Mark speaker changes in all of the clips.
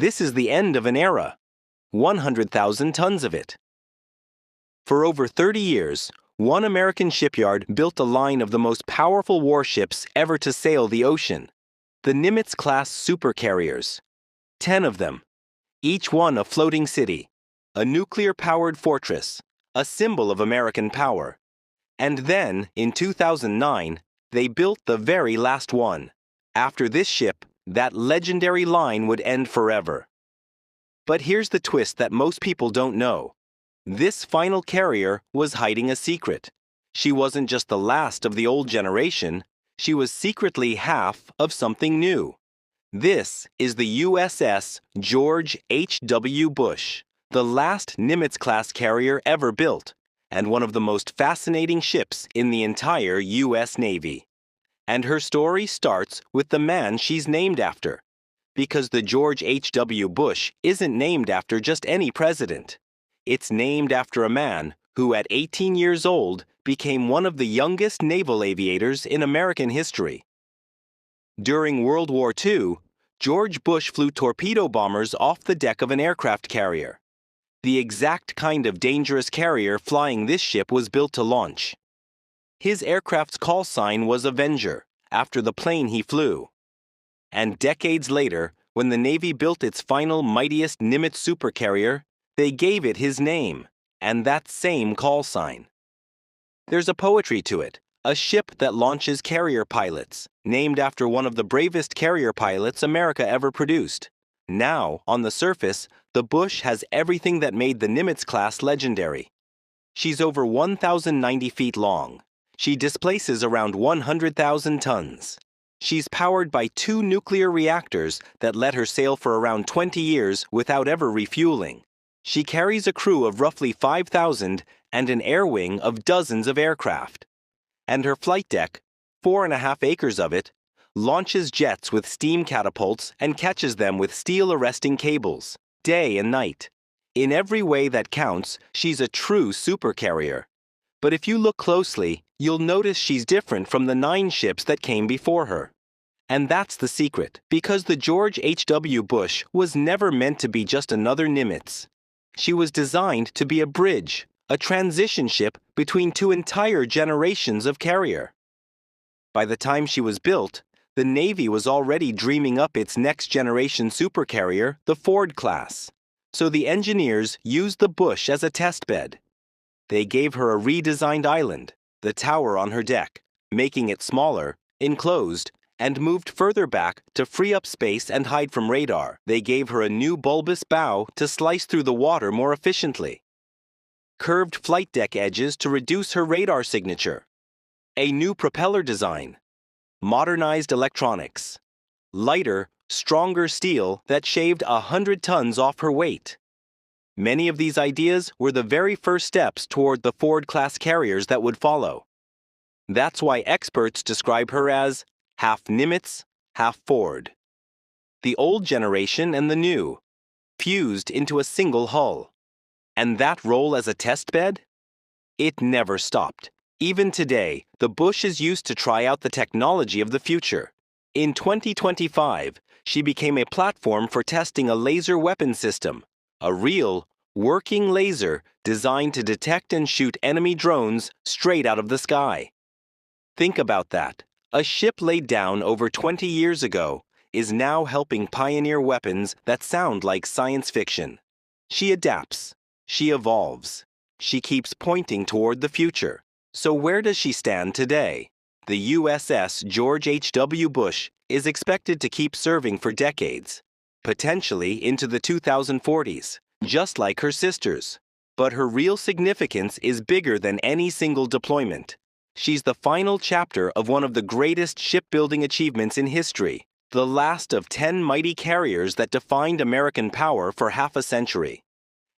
Speaker 1: This is the end of an era. 100,000 tons of it. For over 30 years, one American shipyard built a line of the most powerful warships ever to sail the ocean, the Nimitz-class supercarriers. 10 of them, each one a floating city, a nuclear-powered fortress, a symbol of American power. And then, in 2009, they built the very last one. After this ship, that legendary line would end forever. But here's the twist that most people don't know. This final carrier was hiding a secret. She wasn't just the last of the old generation, she was secretly half of something new. This is the USS George H.W. Bush, the last Nimitz-class carrier ever built, and one of the most fascinating ships in the entire U.S. Navy. And her story starts with the man she's named after. Because the George H.W. Bush isn't named after just any president. It's named after a man who at 18 years old became one of the youngest naval aviators in American history. During World War II, George Bush flew torpedo bombers off the deck of an aircraft carrier. The exact kind of dangerous carrier flying this ship was built to launch. His aircraft's call sign was Avenger, after the plane he flew. And decades later, when the Navy built its final mightiest Nimitz supercarrier, they gave it his name, and that same call sign. There's a poetry to it, a ship that launches carrier pilots, named after one of the bravest carrier pilots America ever produced. Now, on the surface, the Bush has everything that made the Nimitz-class legendary. She's over 1,090 feet long. She displaces around 100,000 tons. She's powered by 2 nuclear reactors that let her sail for around 20 years without ever refueling. She carries a crew of roughly 5,000 and an air wing of dozens of aircraft. And her flight deck, 4.5 acres of it, launches jets with steam catapults and catches them with steel-arresting cables, day and night. In every way that counts, she's a true supercarrier. But if you look closely, you'll notice she's different from the 9 ships that came before her. And that's the secret, because the George H.W. Bush was never meant to be just another Nimitz. She was designed to be a bridge, a transition ship between 2 entire generations of carrier. By the time she was built, the Navy was already dreaming up its next-generation supercarrier, the Ford class. So the engineers used the Bush as a test bed. They gave her a redesigned island, the tower on her deck, making it smaller, enclosed, and moved further back to free up space and hide from radar. They gave her a new bulbous bow to slice through the water more efficiently. Curved flight deck edges to reduce her radar signature. A new propeller design. Modernized electronics. Lighter, stronger steel that shaved 100 tons off her weight. Many of these ideas were the very first steps toward the Ford-class carriers that would follow. That's why experts describe her as half Nimitz, half Ford. The old generation and the new, fused into a single hull. And that role as a test bed? It never stopped. Even today, the Bush is used to try out the technology of the future. In 2025, she became a platform for testing a laser weapon system, a real, working laser designed to detect and shoot enemy drones straight out of the sky. Think about that. A ship laid down over 20 years ago is now helping pioneer weapons that sound like science fiction. She adapts. She evolves. She keeps pointing toward the future. So where does she stand today? The USS George H.W. Bush is expected to keep serving for decades, potentially into the 2040s, just like her sisters. But her real significance is bigger than any single deployment. She's the final chapter of one of the greatest shipbuilding achievements in history, the last of 10 mighty carriers that defined American power for half a century.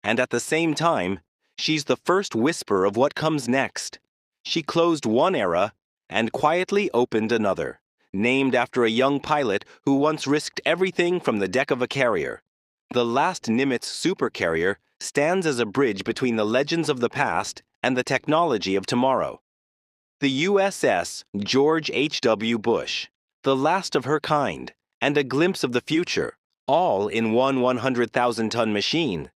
Speaker 1: And at the same time, she's the first whisper of what comes next. She closed one era and quietly opened another, named after a young pilot who once risked everything from the deck of a carrier. The last Nimitz supercarrier stands as a bridge between the legends of the past and the technology of tomorrow. The USS George H.W. Bush, the last of her kind, and a glimpse of the future, all in one 100,000-ton machine.